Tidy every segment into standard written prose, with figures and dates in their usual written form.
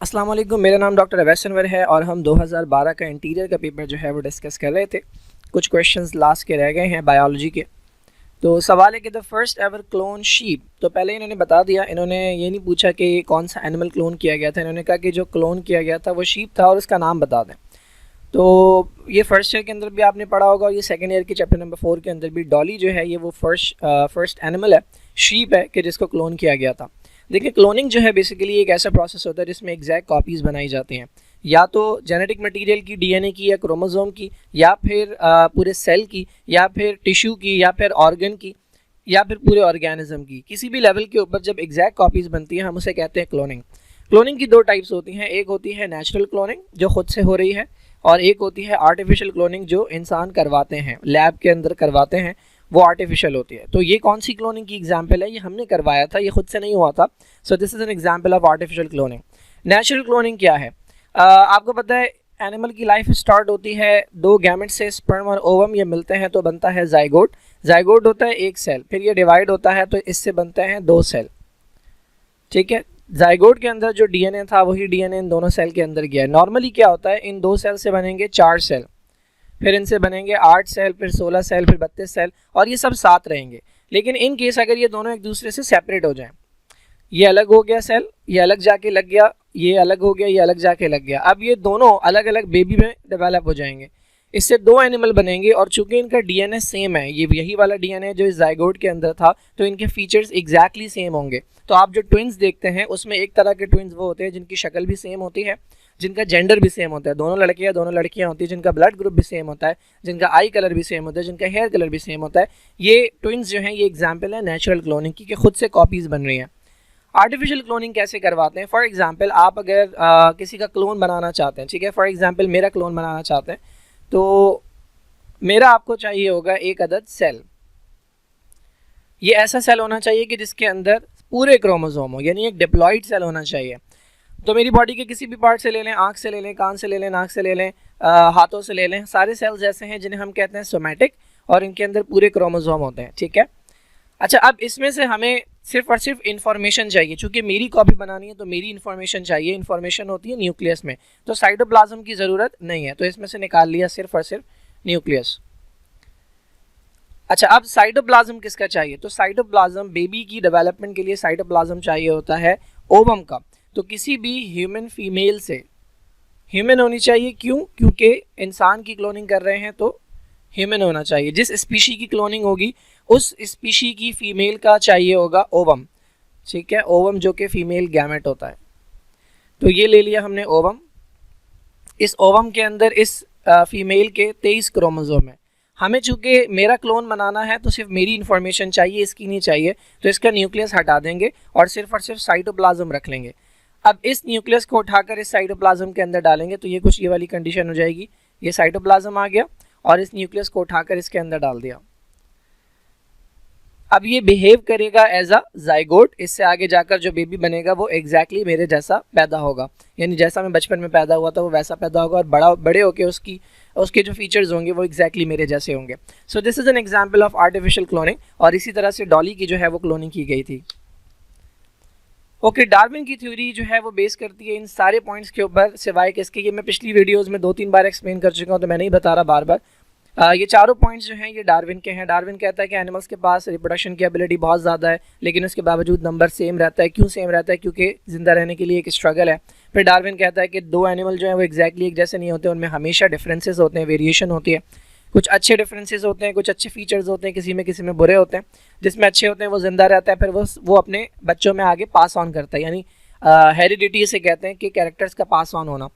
अस्सलाम वालेकुम, मेरा नाम डॉक्टर अवैस अनवर है और हम 2012 का इंटीरियर का पेपर जो है वो डिस्कस कर रहे थे। कुछ क्वेश्चंस लास्ट के रह गए हैं बायोलॉजी के। तो सवाल है कि the first ever clone sheep. तो पहले इन्होंने बता दिया, इन्होंने ये नहीं पूछा कि कौन सा एनिमल क्लोन किया गया था, इन्होंने कहा कि जो क्लोन किया गया था वो शीप था और उसका नाम बता दें। तो ये फर्स्ट ईयर के अंदर भी आपने पढ़ा होगा और ये सेकेंड ईयर के चैप्टर नंबर 4 के अंदर भी। डॉली जो है ये वो फर्स्ट एनिमल है, शीप है कि जिसको क्लोन किया गया था। देखिए, क्लोनिंग जो है बेसिकली एक ऐसा प्रोसेस होता है जिसमें एग्जैक्ट कॉपीज़ बनाई जाती हैं, या तो जेनेटिक मटेरियल की, डीएनए की या क्रोमोसोम की, या फिर पूरे सेल की, या फिर टिश्यू की, या फिर ऑर्गन की, या फिर पूरे ऑर्गेनिज्म की। किसी भी लेवल के ऊपर जब एग्जैक्ट कॉपीज़ बनती हैं हम उसे कहते हैं क्लोनिंग। क्लोनिंग की दो टाइप्स होती हैं, एक होती है नेचुरल क्लोनिंग जो खुद से हो रही है, और एक होती है आर्टिफिशियल क्लोनिंग जो इंसान करवाते हैं, लैब के अंदर करवाते हैं, वो आर्टिफिशियल होती है। तो ये कौन सी क्लोनिंग की एग्जांपल है? ये हमने करवाया था, ये खुद से नहीं हुआ था। So this is an example of artificial cloning. Natural cloning क्या है? आपको पता है एनिमल की लाइफ स्टार्ट होती है दो गैमेट से, स्पर्म और ओवम ये मिलते हैं तो बनता है जाइगोट। जाइगोट होता है एक सेल, फिर ये डिवाइड होता है तो इससे बनते हैं दो सेल। ठीक है, जाइगोट के अंदर जो डीएनए था वही डीएनए इन दोनों सेल के अंदर गया है। नॉर्मली क्या होता है, इन दो सेल से बनेंगे 4 सेल, फिर इनसे बनेंगे 8 सेल, फिर 16 सेल, फिर 32 सेल, और ये सब साथ रहेंगे। लेकिन इन केस अगर ये दोनों एक दूसरे से सेपरेट हो जाएं, ये अलग हो गया सेल, ये अलग जाके लग गया, ये अलग हो गया, ये अलग जाके लग गया, अब ये दोनों अलग अलग बेबी में डेवलप हो जाएंगे, इससे दो एनिमल बनेंगे। और चूंकि इनका डीएनए सेम है, ये यही वाला डीएनए जो इस जाइगोट के अंदर था, तो इनके फीचर्स एग्जैक्टली सेम होंगे। तो आप जो ट्विंस देखते हैं उसमें एक तरह के ट्विंस वो होते हैं जिनकी शक्ल भी सेम होती है, जिनका जेंडर भी सेम होता है, दोनों लड़के या दोनों लड़कियां होती है, जिनका ब्लड ग्रुप भी सेम होता है, जिनका आई कलर भी सेम होता है, जिनका हेयर कलर भी सेम होता है। ये ट्विंस जो हैं ये एग्जाम्पल है नेचुरल क्लोनिंग की, कि खुद से कॉपीज़ बन रही हैं। आर्टिफिशियल क्लोनिंग कैसे करवाते हैं? फॉर एग्जाम्पल आप अगर किसी का क्लोन बनाना चाहते हैं, ठीक है, फॉर एग्जाम्पल मेरा क्लोन बनाना चाहते हैं, तो मेरा आपको चाहिए होगा एक अदद सेल। ये ऐसा सेल होना चाहिए कि जिसके अंदर पूरे क्रोमोसोम हो, यानी एक डिप्लॉइड सेल होना चाहिए। तो मेरी बॉडी के किसी भी पार्ट से ले लें, आँख से ले लें, कान से ले लें, नाक से ले लें, हाथों से ले लें, सारे सेल्स ऐसे हैं जिन्हें हम कहते हैं सोमैटिक, और इनके अंदर पूरे क्रोमोसोम होते हैं। ठीक है, अच्छा, अब इसमें से हमें सिर्फ और सिर्फ इन्फॉर्मेशन चाहिए। चूँकि मेरी कॉपी बनानी है तो मेरी इन्फॉर्मेशन चाहिए। इन्फॉर्मेशन होती है न्यूक्लियस में, तो साइटोप्लाज्म की ज़रूरत नहीं है, तो इसमें से निकाल लिया सिर्फ और सिर्फ न्यूक्लियस। अच्छा, अब साइटोप्लाज्म किसका चाहिए? तो साइटोप्लाज्म बेबी की डेवलपमेंट के लिए साइटोप्लाज्म चाहिए होता है ओवम का। तो किसी भी ह्यूमन फीमेल से ह्यूमन होनी चाहिए। क्यों? क्योंकि इंसान की क्लोनिंग कर रहे हैं तो ह्यूमन होना चाहिए। जिस स्पीशी की क्लोनिंग होगी उस स्पीशी की फीमेल का चाहिए होगा ओवम। ठीक है, ओवम जो कि फीमेल गैमेट होता है। तो ये ले लिया हमने ओवम। इस ओवम के अंदर इस फीमेल के 23 क्रोमोसोम है। हमें चूँकि मेरा क्लोन बनाना है तो सिर्फ मेरी इन्फॉर्मेशन चाहिए, इसकी नहीं चाहिए, तो इसका न्यूक्लियस हटा देंगे और सिर्फ साइटोप्लाज्म रख लेंगे। अब इस न्यूक्लियस को उठाकर इस साइटोप्लाज्म के अंदर डालेंगे तो ये कुछ ये वाली कंडीशन हो जाएगी। ये साइटोप्लाज्म आ गया और इस न्यूक्लियस को उठाकर इसके अंदर डाल दिया। अब ये बिहेव करेगा एज अ जाइगोट। इससे आगे जाकर जो बेबी बनेगा वो एग्जैक्टली मेरे जैसा पैदा होगा, यानी जैसा मैं बचपन में पैदा हुआ था वो वैसा पैदा होगा, और बड़े होकर उसके जो फीचर्स होंगे वो एग्जैक्टली मेरे जैसे होंगे। So this is an example of artificial cloning. और इसी तरह से डॉली की जो है वो क्लोनिंग की गई थी। ओके, डार्विन की थ्योरी जो है वो बेस करती है इन सारे पॉइंट्स के ऊपर, सिवाय कि इसके, ये मैं पिछली वीडियोज़ में 2-3 बार एक्सप्लेन कर चुका हूँ तो मैं नहीं बता रहा बार बार। ये चारों पॉइंट्स जो हैं ये डार्विन के हैं। डार्विन कहता है कि एनिमल्स के पास रिप्रोडक्शन की एबिलिटी बहुत ज़्यादा है, लेकिन उसके बावजूद नंबर सेम रहता है। क्यों सेम रहता है? क्योंकि ज़िंदा रहने के लिए एक स्ट्रगल है। फिर डार्विन कहता है कि दो एनिमल जो हैं वो एग्जैक्टली एक जैसे नहीं होते, उनमें हमेशा डिफरेंसेस होते हैं, वेरिएशन होती है। कुछ अच्छे डिफरेंसेस होते हैं, कुछ अच्छे फीचर्स होते हैं, किसी में बुरे होते हैं। जिसमें अच्छे होते हैं वो ज़िंदा रहता है, फिर वो अपने बच्चों में आगे पास ऑन करता है, यानी हेरिडिटी से कहते हैं कि कैरेक्टर्स का पास ऑन होना।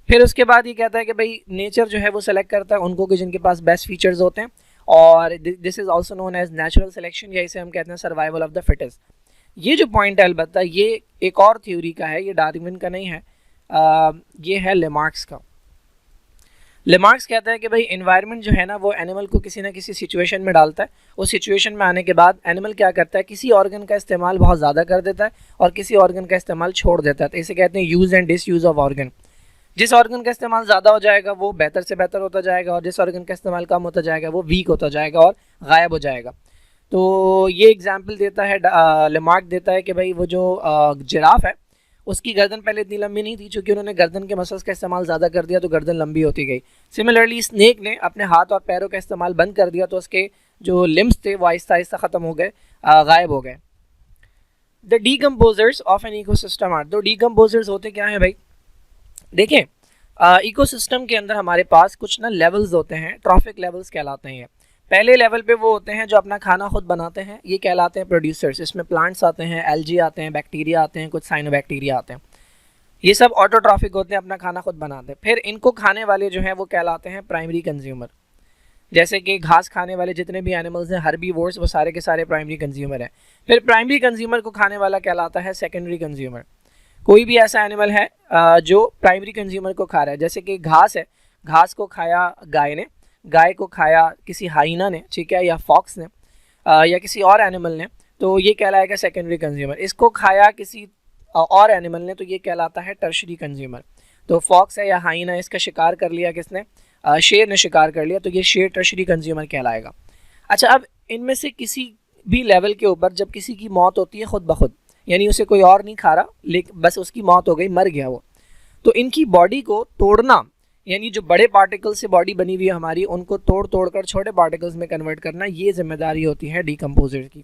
फिर उसके बाद ये कहता है कि भाई नेचर जो है वो सेलेक्ट करता है उनको कि जिनके पास बेस्ट फीचर्स होते हैं, और this is also known as natural selection, या इसे हम कहते हैं सर्वाइवल ऑफ द फिटेस्ट। ये जो पॉइंट है अलबत्ता ये एक और थ्योरी का है, ये डार्विन का नहीं है, ये है लेमार्क्स का। लेमार्क्स कहता है कि भाई एनवायरनमेंट जो है ना वो एनिमल को किसी ना किसी सिचुएशन में डालता है। उस सिचुएशन में आने के बाद एनिमल क्या करता है, किसी ऑर्गन का इस्तेमाल बहुत ज़्यादा कर देता है और किसी ऑर्गन का इस्तेमाल छोड़ देता है। तो इसे कहते हैं use and disuse of organ. जिस ऑर्गन का इस्तेमाल ज़्यादा हो जाएगा वो बेहतर से बेहतर होता जाएगा, और जिस ऑर्गन का इस्तेमाल कम होता जाएगा वो वीक होता जाएगा और गायब हो जाएगा। तो ये एग्जाम्पल देता है लेमार्क देता है कि भाई वो जो जिराफ है उसकी गर्दन पहले इतनी लंबी नहीं थी, चूँकि उन्होंने गर्दन के मसल्स का इस्तेमाल ज़्यादा कर दिया तो गर्दन लंबी होती गई। सिमिलरली स्नेक ने अपने हाथ और पैरों का इस्तेमाल बंद कर दिया तो उसके जो लिम्स थे वो आहिस्ता आहिस्ता ख़त्म हो गए, गायब हो गए। The decomposers of an ecosystem are, तो डीकम्पोजर्स होते क्या हैं भाई? देखें, इकोसिस्टम के अंदर हमारे पास कुछ ना लेवल्स होते हैं, ट्रॉफिक लेवल्स कहलाते हैं। पहले लेवल पे वो होते हैं जो अपना खाना खुद बनाते हैं, ये कहलाते हैं प्रोड्यूसर्स। इसमें प्लांट्स आते हैं, एल्जी आते हैं, बैक्टीरिया आते हैं, कुछ साइनोबैक्टीरिया आते हैं। ये सब ऑटोट्रॉफिक होते हैं, अपना खाना खुद बनाते हैं। फिर इनको खाने वाले जो हैं वो कहलाते हैं प्राइमरी कंज्यूमर। जैसे कि घास खाने वाले जितने भी एनिमल्स हैं, हर्बीवोर्स, वो सारे के सारे प्राइमरी कंज्यूमर हैं। फिर प्राइमरी कंज्यूमर को खाने वाला कहलाता है सेकेंडरी कंज्यूमर। कोई भी ऐसा एनिमल है जो प्राइमरी कंज्यूमर को खा रहा है, जैसे कि घास है, घास को खाया गाय ने, गाय को खाया किसी हाइना ने, ठीक है, या फॉक्स ने, या किसी और एनिमल ने, तो ये कहलाएगा सेकेंडरी कंज्यूमर। इसको खाया किसी और एनिमल ने तो ये कहलाता है टर्शरी कंज्यूमर। तो फॉक्स है या हाइना, इसका शिकार कर लिया किसने? शेर ने शिकार कर लिया, तो ये शेर टर्शरी कंज्यूमर कहलाएगा। अच्छा, अब इनमें से किसी भी लेवल के ऊपर जब किसी की मौत होती है खुद ब खुद, यानी उसे कोई और नहीं खा रहा, लेकिन बस उसकी मौत हो गई, मर गया वो, तो इनकी बॉडी को तोड़ना, यानी जो बड़े पार्टिकल्स से बॉडी बनी हुई है हमारी, उनको तोड़ तोड़ कर छोटे पार्टिकल्स में कन्वर्ट करना, ये जिम्मेदारी होती है डीकम्पोजर की।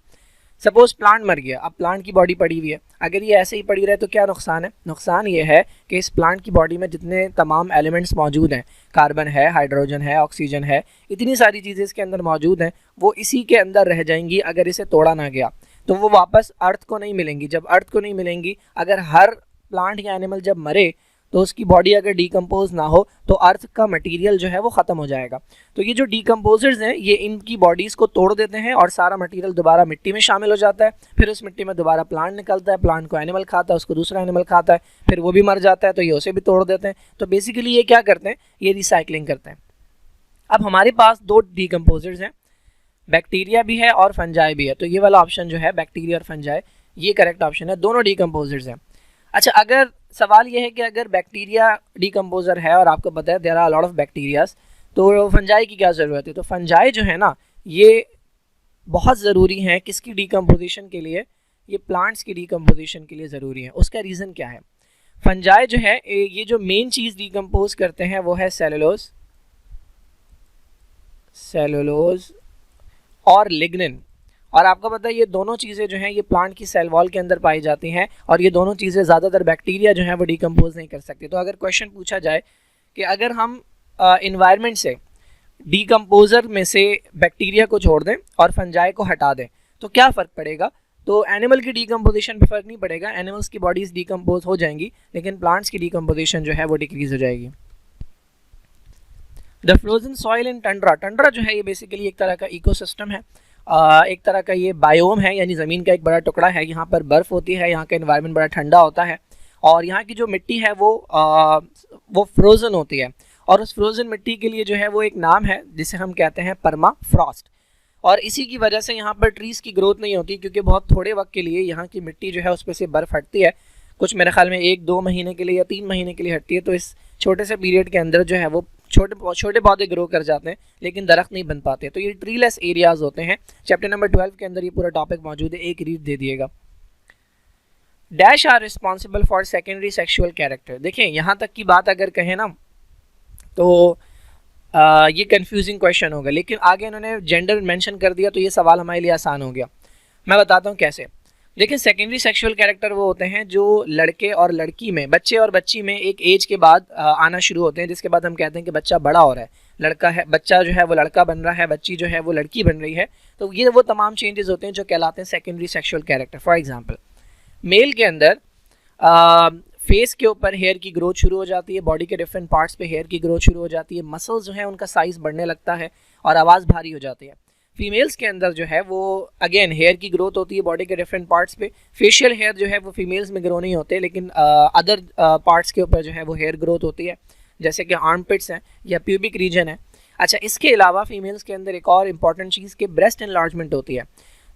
सपोज प्लांट मर गया, अब प्लांट की बॉडी पड़ी हुई है, अगर ये ऐसे ही पड़ी रहे तो क्या नुकसान है? नुकसान ये है कि इस प्लांट की बॉडी में जितने तमाम एलिमेंट्स मौजूद हैं, कार्बन है, हाइड्रोजन है, ऑक्सीजन है, इतनी सारी चीज़ें इसके अंदर मौजूद हैं, वो इसी के अंदर रह जाएंगी। अगर इसे तोड़ा ना गया तो वो वापस अर्थ को नहीं मिलेंगी। जब अर्थ को नहीं मिलेंगी, अगर हर प्लांट या एनिमल जब मरे तो उसकी बॉडी अगर डीकम्पोज ना हो तो अर्थ का मटेरियल जो है वो ख़त्म हो जाएगा। तो ये जो डीकम्पोजर्स हैं ये इनकी बॉडीज़ को तोड़ देते हैं और सारा मटेरियल दोबारा मिट्टी में शामिल हो जाता है। फिर उस मिट्टी में दोबारा प्लांट निकलता है, प्लांट को एनिमल खाता है, उसको दूसरा एनिमल खाता है, फिर वो भी मर जाता है तो ये उसे भी तोड़ देते हैं। तो बेसिकली ये क्या करते हैं? ये रिसाइकलिंग करते हैं। अब हमारे पास दो डीकम्पोजर्स हैं, बैक्टीरिया भी है और फंजाई भी है। तो ये वाला ऑप्शन जो है बैक्टीरिया और फंजाई, ये करेक्ट ऑप्शन है, दोनों डीकम्पोजर्स हैं। अच्छा, अगर सवाल ये है कि अगर बैक्टीरिया डीकम्पोजर है और आपको पता है there are lot of bacterias, तो फंजाई की क्या ज़रूरत है? तो फंजाई जो है ना ये बहुत ज़रूरी है किसकी डीकम्पोजिशन के लिए? ये प्लांट्स की डीकम्पोजिशन के लिए ज़रूरी है। उसका रीज़न क्या है? फंजाई जो है ये जो मेन चीज़ डीकम्पोज करते हैं वो है सेलुलोज, सेलुलोज और लिग्निन। और आपको पता है ये दोनों चीज़ें जो हैं ये प्लांट की सेल वॉल के अंदर पाई जाती हैं और ये दोनों चीज़ें ज़्यादातर बैक्टीरिया जो हैं वो डीकम्पोज नहीं कर सकती। तो अगर क्वेश्चन पूछा जाए कि अगर हम इन्वायरमेंट से डीकम्पोजर में से बैक्टीरिया को छोड़ दें और फंजाई को हटा दें तो क्या फ़र्क पड़ेगा? तो एनिमल की डीकम्पोजिशन पर फ़र्क नहीं पड़ेगा, एनिमल्स की बॉडीज़ डीकम्पोज हो जाएंगी, लेकिन प्लांट्स की डीकम्पोजिशन जो है वो डिक्रीज़ हो जाएगी। The frozen soil in Tundra, Tundra जो है ये बेसिकली एक तरह का इकोसिस्टम है, एक तरह का ये बायोम है, यानी ज़मीन का एक बड़ा टुकड़ा है। यहाँ पर बर्फ़ होती है, यहाँ का एनवायरनमेंट बड़ा ठंडा होता है और यहाँ की जो मिट्टी है वो फ्रोज़न होती है। और उस फ्रोज़न मिट्टी के लिए जो है वो एक नाम है जिसे हम कहते हैं परमा फ्रॉस्ट। और इसी की वजह से यहाँ पर ट्रीज़ की ग्रोथ नहीं होती, क्योंकि बहुत थोड़े वक्त के लिए यहाँ की मिट्टी जो है उस पर से बर्फ़ हटती है, कुछ मेरे ख्याल में 1-2 महीने के लिए या 3 महीने के लिए हटती है। तो इस छोटे से पीरियड के अंदर जो है वो छोटे पौधे ग्रो कर जाते हैं लेकिन दरख्त नहीं बन पाते। तो ये ट्रीलेस एरियाज होते हैं। चैप्टर नंबर 12 के अंदर ये पूरा टॉपिक मौजूद है, एक रीड दे दिएगा। Dash are responsible for secondary sexual character. देखें, यहाँ तक की बात अगर कहें ना तो ये कंफ्यूजिंग क्वेश्चन होगा, लेकिन आगे इन्होंने जेंडर मेंशन कर दिया तो ये सवाल हमारे लिए आसान हो गया। मैं बताता हूँ कैसे। लेकिन सेकेंडरी सेक्सुअल कैरेक्टर वो होते हैं जो लड़के और लड़की में, बच्चे और बच्ची में एक एज के बाद आना शुरू होते हैं, जिसके बाद हम कहते हैं कि बच्चा बड़ा हो रहा है, लड़का है, बच्चा जो है वो लड़का बन रहा है, बच्ची जो है वो लड़की बन रही है। तो ये वो तमाम चेंजेस होते हैं जो कहलाते हैं secondary sexual character. For example, male के अंदर फेस के ऊपर हेयर की ग्रोथ शुरू हो जाती है, बॉडी के डिफरेंट पार्ट्स पे हेयर की ग्रोथ शुरू हो जाती है, मसल्स जो है उनका साइज़ बढ़ने लगता है और आवाज़ भारी हो जाती है। फीमेल्स के अंदर जो है वो अगेन हेयर की ग्रोथ होती है बॉडी के डिफरेंट पार्ट्स पे। फेशियल हेयर जो है वो फीमेल्स में ग्रो नहीं होते, लेकिन अदर पार्ट्स के ऊपर जो है वो हेयर ग्रोथ होती है, जैसे कि आर्मपिट्स हैं या प्यूबिक रीजन है। अच्छा, इसके अलावा फीमेल्स के अंदर एक और इम्पॉर्टेंट चीज़ कि ब्रेस्ट इनलार्जमेंट होती है।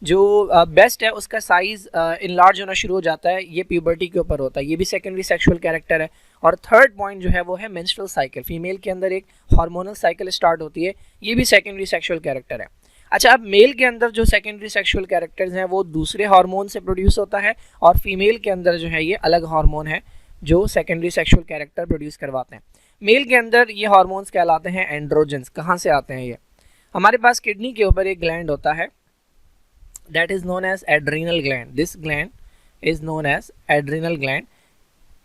जो बेस्ट है उसका साइज़ इनलार्ज होना शुरू हो जाता है, ये प्यूबर्टी के ऊपर होता है, ये भी सेकेंडरी सेक्सुअल कैरेक्टर है। और थर्ड पॉइंट जो है वो है मेंस्ट्रुअल साइकिल, फीमेल के अंदर एक हार्मोनल साइकिल स्टार्ट होती है, ये भी सेकेंडरी सेक्सुअल कैरेक्टर है। अच्छा, अब मेल के अंदर जो सेकेंडरी सेक्सुअल कैरेक्टर्स हैं वो दूसरे हार्मोन से प्रोड्यूस होता है, और फीमेल के अंदर जो है ये अलग हार्मोन है जो सेकेंडरी सेक्सुअल कैरेक्टर प्रोड्यूस करवाते हैं। मेल के अंदर ये हार्मोन्स कहलाते हैं एंड्रोजन्स। कहाँ से आते हैं ये? हमारे पास किडनी के ऊपर एक ग्लैंड होता है, that is known as adrenal gland. This gland is known as adrenal gland.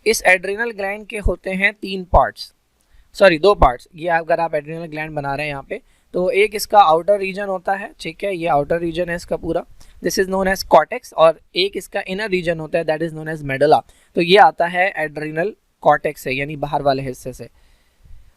इस एड्रीनल ग्लैंड के होते हैं दो पार्ट्स। ये अगर आप एड्रीनल ग्लैंड बना रहे हैं यहाँ पे, तो एक इसका आउटर रीजन होता है, ठीक है, ये आउटर रीजन है इसका पूरा, this is known as cortex, और एक इसका इनर रीजन होता है, that is known as medulla. तो ये आता है एड्रीनल कॉर्टेक्स से, यानी बाहर वाले हिस्से से,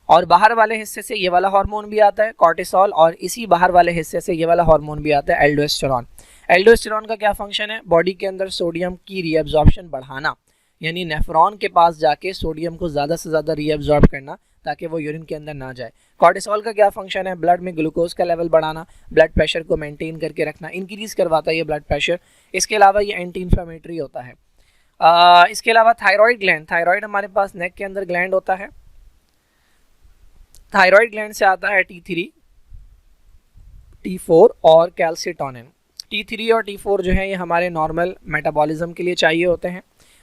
और बाहर वाले हिस्से से ये वाला हार्मोन भी आता है कॉर्टिसोल, और इसी बाहर वाले हिस्से से ये वाला हार्मोन भी आता है एल्डोस्टेरॉन। एल्डोस्टेरॉन का क्या फंक्शन है? बॉडी के अंदर सोडियम की रीअब्जॉर्प्शन बढ़ाना, यानी नेफ्रॉन के पास जाके सोडियम को ज़्यादा से ज़्यादा रीअब्जॉर्ब करना ताकि वो यूरिन के अंदर ना जाए। कॉर्टिसोल का क्या फंक्शन है? ब्लड में ग्लूकोज का लेवल बढ़ाना, ब्लड प्रेशर को मेंटेन करके रखना, इंक्रीज करवाता है ये ब्लड प्रेशर। इसके अलावा ये एंटी इन्फ्लेमेटरी होता है। इसके अलावा थायराइड ग्लैंड, थायराइड हमारे पास नेक के अंदर ग्लैंड होता है, थायराइड ग्लैंड से आता है T3, T4 और कैल्सिटोनिन। T3 और T4 जो है ये हमारे नॉर्मल मेटाबॉलिज्म के लिए चाहिए होते हैं,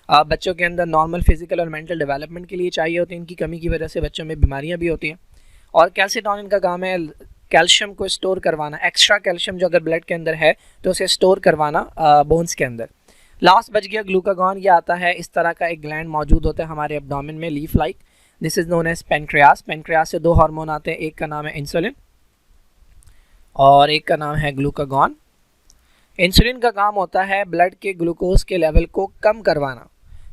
बच्चों के अंदर नॉर्मल फिजिकल और मेंटल डेवलपमेंट के लिए चाहिए होते हैं। इनकी कमी की वजह से बच्चों में बीमारियां भी होती हैं। और कैल्सिटोनिन का काम है कैल्शियम को स्टोर करवाना, एक्स्ट्रा कैल्शियम जो अगर ब्लड के अंदर है तो उसे स्टोर करवाना बोन्स के अंदर। लास्ट बच गया ग्लूकागॉन, ये आता है, इस तरह का एक ग्लैंड मौजूद होता है हमारे एब्डोमेन में, leaf like, this is known as pancreas. Pancreas से दो हार्मोन आते हैं, एक का नाम है इंसुलिन और एक का नाम है ग्लूकागॉन। इंसुलिन का काम होता है ब्लड के ग्लूकोज के लेवल को कम करवाना।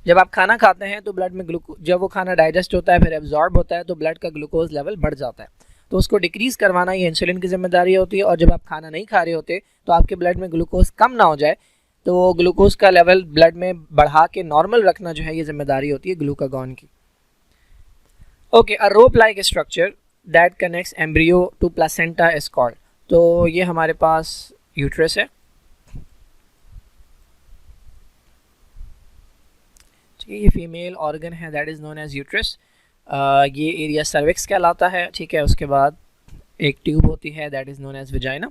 जब आप खाना खाते हैं तो ब्लड में जब वो खाना डाइजेस्ट होता है फिर एब्जॉर्ब होता है तो ब्लड का ग्लूकोज लेवल बढ़ जाता है, तो उसको डिक्रीज़ करवाना ये इंसुलिन की जिम्मेदारी होती है। और जब आप खाना नहीं खा रहे होते तो आपके ब्लड में ग्लूकोज कम ना हो जाए, तो ग्लूकोज का लेवल ब्लड में बढ़ा के नॉर्मल रखना जो है ये जिम्मेदारी होती है ग्लूकागॉन की। Okay, a rope like structure that connects embryo to placenta is called. तो ये हमारे पास यूट्रस है, ठीक है, ये फीमेल ऑर्गन है, that is known as uterus. ये एरिया सर्विक्स कहलाता है, ठीक है। उसके बाद एक ट्यूब होती है, that is known as vagina.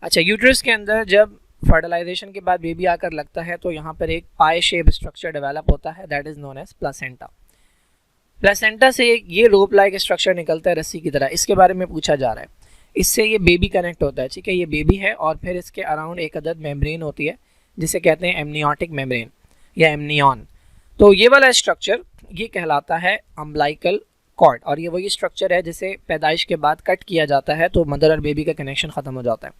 अच्छा, यूट्रस के अंदर जब फर्टिलाइजेशन के बाद बेबी आकर लगता है तो यहाँ पर एक पाई शेप स्ट्रक्चर डेवलप होता है, that is known as placenta. Placenta से ये रोप लाइक स्ट्रक्चर निकलता है रस्सी की तरह, इसके बारे में पूछा जा रहा है। इससे ये बेबी कनेक्ट होता है, ठीक है, ये बेबी है और फिर इसके अराउंड एक अदद मेम्ब्रेन होती है जिसे कहते हैं एमनियोटिक मेम्ब्रेन या एमनियन। तो ये वाला स्ट्रक्चर ये कहलाता है अम्बलाइकल कॉर्ड, और ये वही स्ट्रक्चर है जिसे पैदाइश के बाद कट किया जाता है तो मदर और बेबी का कनेक्शन ख़त्म हो जाता है।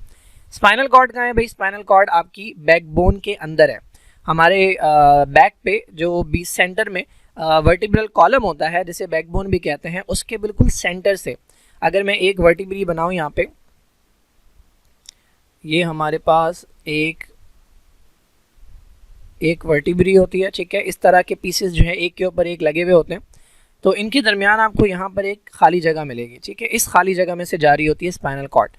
स्पाइनल कॉर्ड कहाँ है भाई? स्पाइनल कॉर्ड आपकी बैकबोन के अंदर है, हमारे बैक पे जो बीच सेंटर में वर्टिब्रल कॉलम होता है जिसे बैकबोन भी कहते हैं, उसके बिल्कुल सेंटर से अगर मैं एक वर्टिब्री बनाऊँ, यहाँ पे ये हमारे पास एक वर्टिब्री होती है, ठीक है, इस तरह के पीसेस जो है एक के ऊपर एक लगे हुए होते हैं, तो इनके दरमियान आपको यहाँ पर एक खाली जगह मिलेगी, ठीक है, इस खाली जगह में से जारी होती है स्पाइनल कॉर्ड।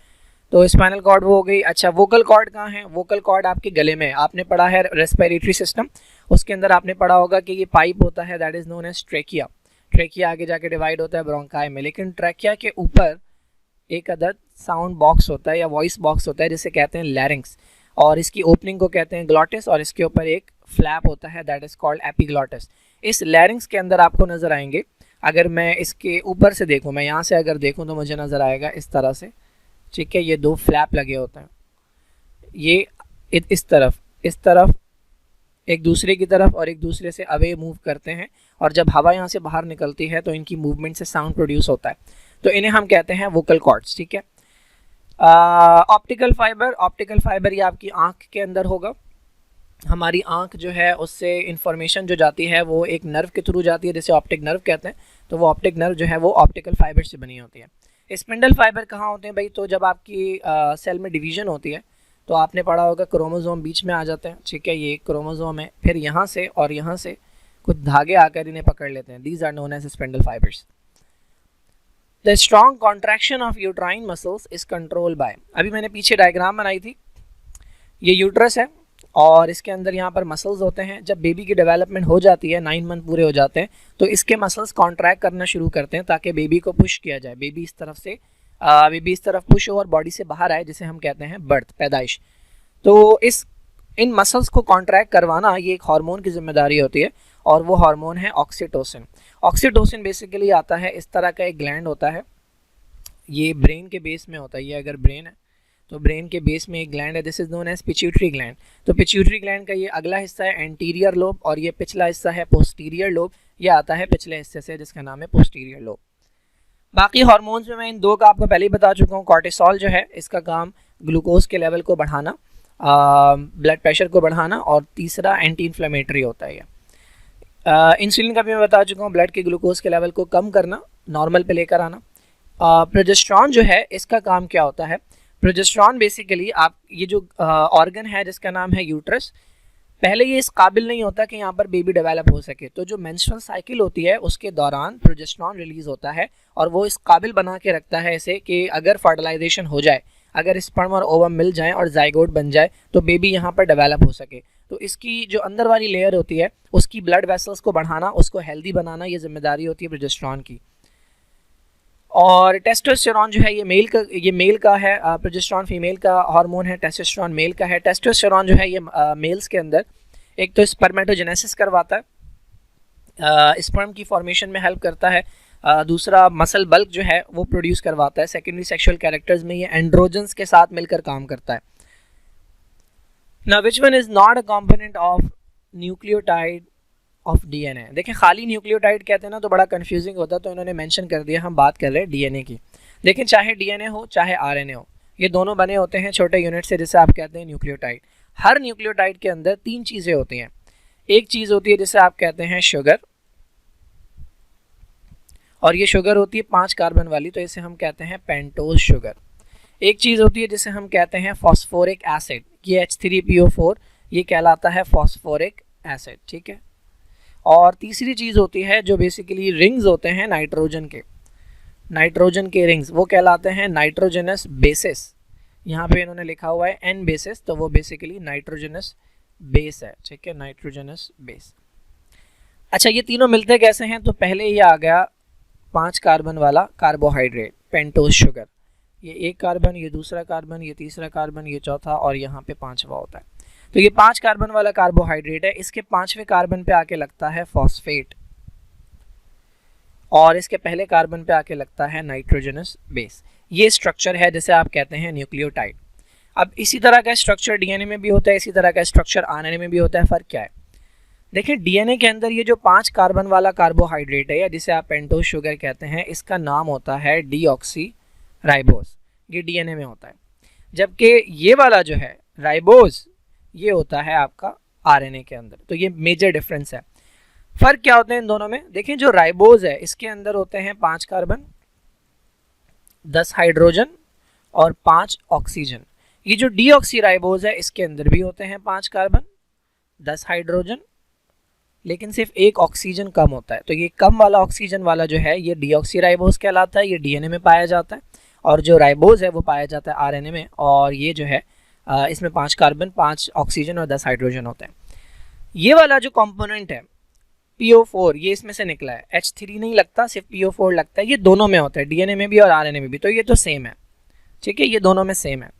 तो स्पाइनल कॉर्ड वो हो गई। अच्छा, वोकल कॉर्ड कहाँ है? वोकल कॉर्ड आपके गले में है। आपने पढ़ा है रेस्पिरेटरी सिस्टम, उसके अंदर आपने पढ़ा होगा कि ये पाइप होता है, that is known as trachea. Trachea आगे जाके डिवाइड होता है ब्रोंकाई में, लेकिन ट्रेकिया के ऊपर एक अदद साउंड बॉक्स होता है या वॉइस बॉक्स होता है जिसे कहते हैं लैरिंक्स, और इसकी ओपनिंग को कहते हैं ग्लॉटिस, और इसके ऊपर एक फ्लैप होता है दैट इज़ कॉल्ड एपिग्लॉटिस। इस लैरिंक्स के अंदर आपको नज़र आएंगे, अगर मैं इसके ऊपर से देखूँ, मैं यहाँ से अगर देखूँ तो मुझे नज़र आएगा इस तरह से, ठीक है, ये दो फ्लैप लगे होते हैं, ये इस तरफ एक दूसरे की तरफ और एक दूसरे से अवे मूव करते हैं, और जब हवा यहाँ से बाहर निकलती है तो इनकी मूवमेंट से साउंड प्रोड्यूस होता है, तो इन्हें हम कहते हैं वोकल कॉर्ड्स, ठीक है। ऑप्टिकल फाइबर ये आपकी आँख के अंदर होगा। हमारी आँख जो है उससे इंफॉर्मेशन जो जाती है वो एक नर्व के थ्रू जाती है जिसे ऑप्टिक नर्व कहते हैं, तो वो ऑप्टिक नर्व जो है वो ऑप्टिकल फाइबर से बनी होती है। स्पिंडल फाइबर कहाँ होते हैं भाई? तो जब आपकी सेल में डिवीजन होती है तो आपने पढ़ा होगा क्रोमोसोम बीच में आ जाते हैं, ठीक है, ये एक क्रोमोसोम है, फिर यहाँ से और यहाँ से कुछ धागे आकर इन्हें पकड़ लेते हैं, these are known as spindle fibres. The strong contraction of uterine muscles is control by, अभी मैंने पीछे डायग्राम बनाई थी, ये यूट्रस है और इसके अंदर यहाँ पर मसल्स होते हैं। जब बेबी की डेवलपमेंट हो जाती है, 9 मंथ पूरे हो जाते हैं, तो इसके मसल्स कॉन्ट्रैक्ट करना शुरू करते हैं ताकि बेबी को पुश किया जाए, बेबी इस तरफ से बेबी इस तरफ पुश हो और बॉडी से बाहर आए, जिसे हम कहते हैं बर्थ, पैदाइश। तो इन मसल्स को कॉन्ट्रैक्ट करवाना ये एक हार्मोन की जिम्मेदारी होती है, और वो हार्मोन है ऑक्सीटोसिन। ऑक्सीटोसिन बेसिकली आता है, इस तरह का एक ग्लैंड होता है, ये ब्रेन के बेस में होता है। ये अगर ब्रेन है तो ब्रेन के बेस में एक ग्लैंड है, this is known as pituitary gland. तो पिट्यूटरी ग्लैंड का ये अगला हिस्सा है एंटीरियर लोब, और ये पिछला हिस्सा है पोस्टीरियर लोब। ये आता है पिछले हिस्से से, जिसका नाम है पोस्टीरियर लोब। बाकी हार्मोन्स में मैं इन दो का आपको पहले ही बता चुका हूँ। कॉर्टिसोल जो है इसका काम ग्लूकोज के लेवल को बढ़ाना, ब्लड प्रेशर को बढ़ाना, और तीसरा एंटी इन्फ्लेमेटरी होता है। इंसुलिन का भी मैं बता चुका हूँ, ब्लड के ग्लूकोज के लेवल को कम करना, नॉर्मल पे लेकर आना। प्रोजेस्टेरॉन जो है इसका काम क्या होता है? प्रोजेस्टेरॉन बेसिकली आप ये जो ऑर्गन है जिसका नाम है यूट्रस, पहले ये इस काबिल नहीं होता कि यहाँ पर बेबी डेवलप हो सके, तो जो मेंस्ट्रुअल साइकिल होती है उसके दौरान प्रोजेस्टेरॉन रिलीज होता है, और वो इस काबिल बना के रखता है इसे कि अगर फर्टिलाइजेशन हो जाए, अगर स्पर्म और ओवम मिल जाए और जाइगोट बन जाए, तो बेबी यहाँ पर डेवलप हो सके। तो इसकी जो अंदर वाली लेयर होती है उसकी ब्लड वेसल्स को बढ़ाना, उसको हेल्दी बनाना, ये जिम्मेदारी होती है प्रोजेस्टेरॉन की। और टेस्टोस्टेरॉन जो है ये मेल का है, प्रोजेस्टेरॉन फीमेल का हार्मोन है, टेस्टोस्टेरॉन मेल का है। टेस्टोस्टेरॉन जो है ये मेल्स के अंदर एक तो स्पर्मेटोजेनेसिस करवाता है, स्पर्म की फॉर्मेशन में हेल्प करता है, दूसरा मसल बल्क जो है वो प्रोड्यूस करवाता है। सेकेंडरी सेक्सुअल कैरेक्टर्स में ये एंड्रोजन्स के साथ मिलकर काम करता है। Now which one is not a component of nucleotide of DNA. देखें, खाली न्यूक्लियोटाइड कहते हैं ना तो बड़ा कंफ्यूजिंग होता है, तो इन्होंने मेंशन कर दिया, हम बात कर रहे हैं डीएनए की। लेकिन चाहे डीएनए हो चाहे आरएनए हो, ये दोनों बने होते हैं छोटे यूनिट से, जिसे आप कहते हैं न्यूक्लियोटाइड। हर न्यूक्लियोटाइड के अंदर तीन चीज़ें होती हैं। एक चीज़ होती है जिसे आप कहते हैं शुगर, और ये शुगर होती है 5 कार्बन वाली, तो इसे हम कहते हैं पेंटोज शुगर। एक चीज़ होती है जिसे हम कहते हैं फॉस्फोरिक एसिड, ये H3PO4, ये कहलाता है फॉस्फोरिक एसिड, ठीक है। और तीसरी चीज़ होती है जो बेसिकली रिंग्स होते हैं नाइट्रोजन के रिंग्स, वो कहलाते हैं नाइट्रोजनस बेसिस। यहाँ पे इन्होंने लिखा हुआ है N बेसिस, तो वो बेसिकली नाइट्रोजनस बेस है, ठीक है, नाइट्रोजनस बेस। अच्छा, ये तीनों मिलते कैसे हैं? तो पहले ये आ गया 5 कार्बन वाला कार्बोहाइड्रेट पेंटोज शुगर, ये एक कार्बन, ये दूसरा कार्बन, ये तीसरा कार्बन, ये चौथा, और यहाँ पे 5वां होता है। तो ये 5 कार्बन वाला कार्बोहाइड्रेट है, इसके 5वें कार्बन पे आके लगता है फॉस्फेट, और इसके पहले कार्बन पे आके लगता है नाइट्रोजनस बेस। ये स्ट्रक्चर है जिसे आप कहते हैं न्यूक्लियोटाइड। अब इसी तरह का स्ट्रक्चर डीएनए में भी होता है, इसी तरह का स्ट्रक्चर आरएनए में भी होता है। फ़र्क क्या है? देखिए, डीएनए के अंदर ये जो 5 कार्बन वाला कार्बोहाइड्रेट है, या जिसे आप पेंटोज शुगर कहते हैं, इसका नाम होता है डीऑक्सी ये डीएनए में होता है। जबकि ये वाला जो है राइबोज, ये होता है आपका आरएनए के अंदर। तो ये मेजर डिफरेंस है। फ़र्क क्या होते हैं इन दोनों में? देखें, जो राइबोज है इसके अंदर होते हैं 5 कार्बन, 10 हाइड्रोजन और 5 ऑक्सीजन। ये जो डीऑक्सीराइबोज है इसके अंदर भी होते हैं 5 कार्बन, 10 हाइड्रोजन, लेकिन सिर्फ एक ऑक्सीजन कम होता है। तो ये कम वाला ऑक्सीजन वाला जो है ये डीऑक्सीराइबोज कहलाता है, ये डीएनए में पाया जाता है, और जो राइबोज है वो पाया जाता है आरएनए में, और ये जो है इसमें 5 कार्बन, 5 ऑक्सीजन और 10 हाइड्रोजन होते हैं। ये वाला जो कंपोनेंट है PO4, ये इसमें से निकला है, H3 नहीं लगता, सिर्फ PO4 लगता है। ये दोनों में होता है, डीएनए में भी और आरएनए में भी, तो ये तो सेम है, ठीक है, ये दोनों में सेम है।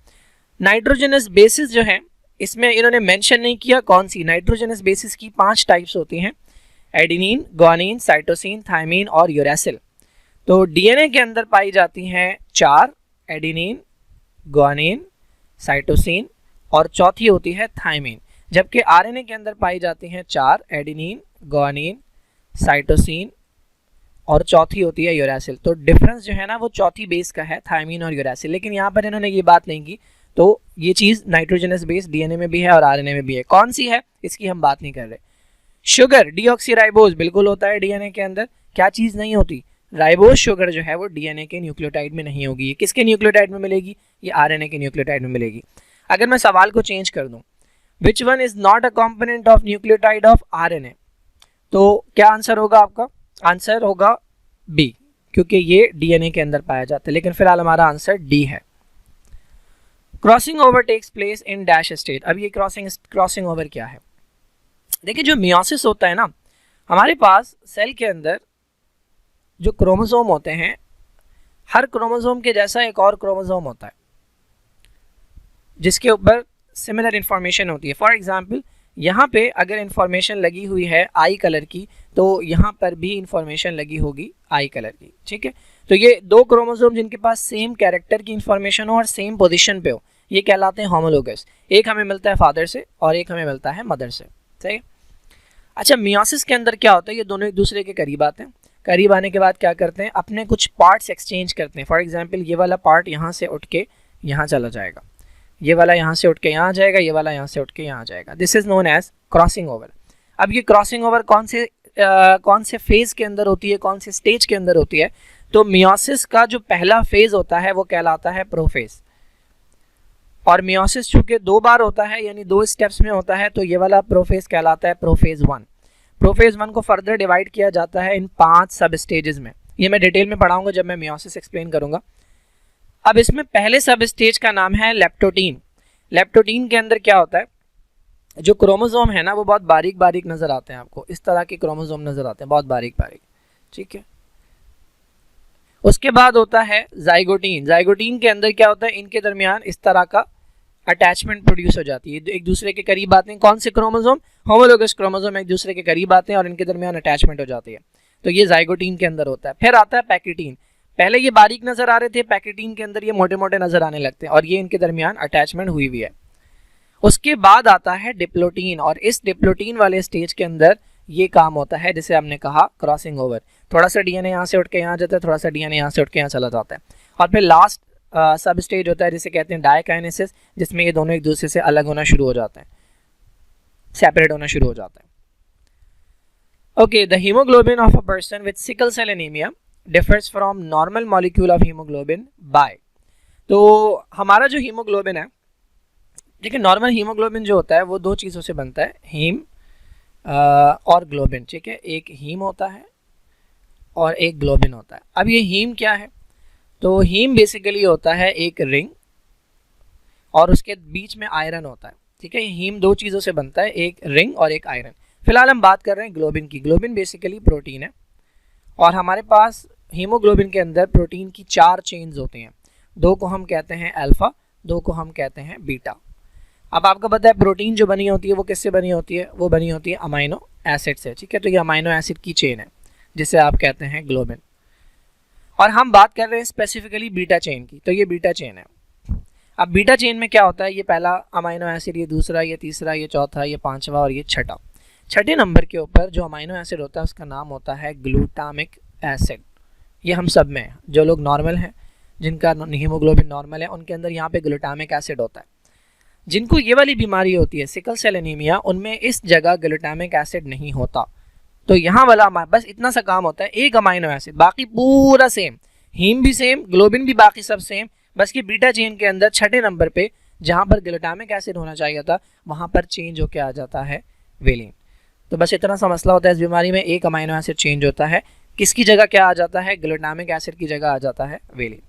नाइट्रोजनस बेसिस जो है इसमें इन्होंने मेंशन नहीं किया कौन सी। नाइट्रोजनस बेसिस की 5 टाइप्स होती हैं, एडिनिन, ग्वानिन, साइटोसिन, थायमीन और यूरेसिल। तो डीएनए के अंदर पाई जाती हैं 4, एडिनिन, ग्वानिन, साइटोसिन, और चौथी होती है थायमीन। जबकि आरएनए के अंदर पाई जाती हैं 4, एडिनिन, ग्वानिन, साइटोसिन, और चौथी होती है यूरेसिल। तो डिफरेंस जो है ना वो चौथी बेस का है, थायमीन और यूरेसिल। लेकिन यहाँ पर इन्होंने ये बात नहीं की, तो ये चीज़ नाइट्रोजनस बेस डीएनए में भी है और आरएनए में भी है। कौन सी है इसकी हम बात नहीं कर रहे। शुगर, डीऑक्सीराइबोज बिल्कुल होता है डीएनए के अंदर। क्या चीज़ नहीं होती? राइबोज शुगर जो है वो डीएनए के न्यूक्लियोटाइड में नहीं होगी। ये किसके न्यूक्लियोटाइड में मिलेगी? ये आरएनए के न्यूक्लियोटाइड में मिलेगी। अगर मैं सवाल को चेंज कर दूं, which one is not a component of nucleotide of RNA, तो क्या आंसर होगा आपका? आंसर होगा बी, क्योंकि ये डीएनए के अंदर पाया जाता है। लेकिन फिलहाल हमारा आंसर डी है। Crossing over takes place in dash state. अब ये क्रॉसिंग ओवर क्या है? देखिए, जो मियोसिस होता है ना, हमारे पास सेल के अंदर जो क्रोमोसोम होते हैं, हर क्रोमोसोम के जैसा एक और क्रोमोसोम होता है जिसके ऊपर सिमिलर इंफॉर्मेशन होती है। फॉर एग्जांपल यहाँ पे अगर इंफॉर्मेशन लगी हुई है आई कलर की, तो यहाँ पर भी इंफॉर्मेशन लगी होगी आई कलर की, ठीक है। तो ये दो क्रोमोसोम जिनके पास सेम कैरेक्टर की इंफॉर्मेशन हो और सेम पोजीशन पे हो, ये कहलाते हैं होमोलोगस। एक हमें मिलता है फादर से और एक हमें मिलता है मदर से, सही है। अच्छा, मियोसिस के अंदर क्या होता है, ये दोनों एक दूसरे के करीब आते हैं। करीब आने के बाद क्या करते हैं, अपने कुछ पार्ट्स एक्सचेंज करते हैं। फॉर एग्जाम्पल ये वाला पार्ट यहाँ से उठ के यहाँ चला जाएगा, ये वाला यहाँ से उठ के यहाँ आ जाएगा, ये वाला यहाँ से उठ के यहाँ आ जाएगा। This is known as crossing over. अब ये क्रॉसिंग ओवर कौन से फेज के अंदर होती है, कौन से स्टेज के अंदर होती है? तो मियोसिस का जो पहला फेज होता है वो कहलाता है प्रोफेज। और मियोसिस चूंकि 2 बार होता है यानी 2 स्टेप्स में होता है, तो ये वाला प्रोफेज कहलाता है प्रोफेज 1। प्रोफेज 1 को फर्दर डिवाइड किया जाता है इन 5 सब स्टेजेस में। ये मैं डिटेल में पढ़ाऊंगा जब मैं मियोसिस एक्सप्लेन करूंगा। अब इसमें पहले सब स्टेज का नाम है लेप्टोटीन। लेप्टोटीन के अंदर क्या होता है, जो क्रोमोसोम है ना वो बहुत बारीक बारीक नजर आते हैं आपको, इस तरह के क्रोमोसोम नजर आते हैं बहुत बारीक बारीक, ठीक है। उसके बाद होता है जाइगोटीन। जाइगोटीन के अंदर क्या होता है, इनके दरमियान इस तरह का अटैचमेंट प्रोड्यूस हो जाती है, एक दूसरे के करीब आते हैं। कौन से क्रोमोसोम? होमोलोगस क्रोमोसोम एक दूसरे के करीब आते हैं और इनके दरमियान अटैचमेंट हो जाती है, तो ये जाइगोटीन के अंदर होता है। फिर आता है पैकेटीन। पहले ये बारीक नजर आ रहे थे, पैकेटीन के अंदर ये मोटे मोटे नजर आने लगते हैं और ये इनके दरमियान अटैचमेंट हुई हुई है। उसके बाद आता है डिप्लोटीन, और इस डिप्लोटीन वाले स्टेज के अंदर ये काम होता है जिसे हमने कहा क्रॉसिंग ओवर। थोड़ा सा डीएनए यहाँ से उठ के यहाँ जाता है, थोड़ा सा डीएनए यहाँ से उठ के यहाँ चला जाता है। और फिर लास्ट सब स्टेज होता है जिसे कहते हैं डायकाइनेसिस, जिसमें ये दोनों एक दूसरे से अलग होना शुरू हो जाते हैं, सेपरेट होना शुरू हो जाता है। Okay, the haemoglobin of a person with sickle cell anaemia differs from normal molecule of haemoglobin by. तो हमारा जो हीमोग्लोबिन है, देखिए नॉर्मल हीमोग्लोबिन जो होता है वो 2 चीज़ों से बनता है, हीम और ग्लोबिन, ठीक है। एक हीम होता है और एक ग्लोबिन होता है। अब ये हीम क्या है, तो हीम बेसिकली होता है एक रिंग और उसके बीच में आयरन होता है, ठीक है। हीम 2 चीज़ों से बनता है, एक रिंग और एक आयरन। फिलहाल हम बात कर रहे हैं ग्लोबिन की। ग्लोबिन बेसिकली प्रोटीन है और हमारे पास हीमोग्लोबिन के अंदर प्रोटीन की 4 चेन्स होती हैं। 2 को हम कहते हैं अल्फा, 2 को हम कहते हैं बीटा। अब आपको पता है प्रोटीन जो बनी होती है वो किससे बनी होती है, वो बनी होती है अमाइनो एसिड से, ठीक है। तो ये अमाइनो एसिड की चेन है जिसे आप कहते हैं ग्लोबिन। और हम बात कर रहे हैं स्पेसिफिकली बीटा चेन की, तो ये बीटा चेन है। अब बीटा चेन में क्या होता है, ये पहला अमाइनो एसिड, ये दूसरा, ये तीसरा, ये चौथा, ये पांचवा और ये छठा। छठे नंबर के ऊपर जो अमाइनो एसिड होता है उसका नाम होता है ग्लूटामिक एसिड। ये हम सब में, जो लोग नॉर्मल हैं, जिनका हीमोग्लोबिन नॉर्मल है, उनके अंदर यहाँ पे ग्लूटामिक एसिड होता है। जिनको ये वाली बीमारी होती है सिकल सेल एनीमिया, उनमें इस जगह ग्लूटामिक एसिड नहीं होता। तो यहाँ वाला बस इतना सा काम होता है, एक अमाइनो एसिड, बाकी पूरा सेम, हीम भी सेम, ग्लोबिन भी बाकी सब सेम, बस कि बीटा चेन के अंदर छठे नंबर पे जहाँ पर ग्लूटामिक एसिड होना चाहिए था वहाँ पर चेंज होकर आ जाता है वेलिन। तो बस इतना सा मसला होता है इस बीमारी में, एक अमाइनो एसिड चेंज होता है, किसकी जगह क्या आ जाता है, ग्लूटामिक एसिड की जगह आ जाता है वेलिन।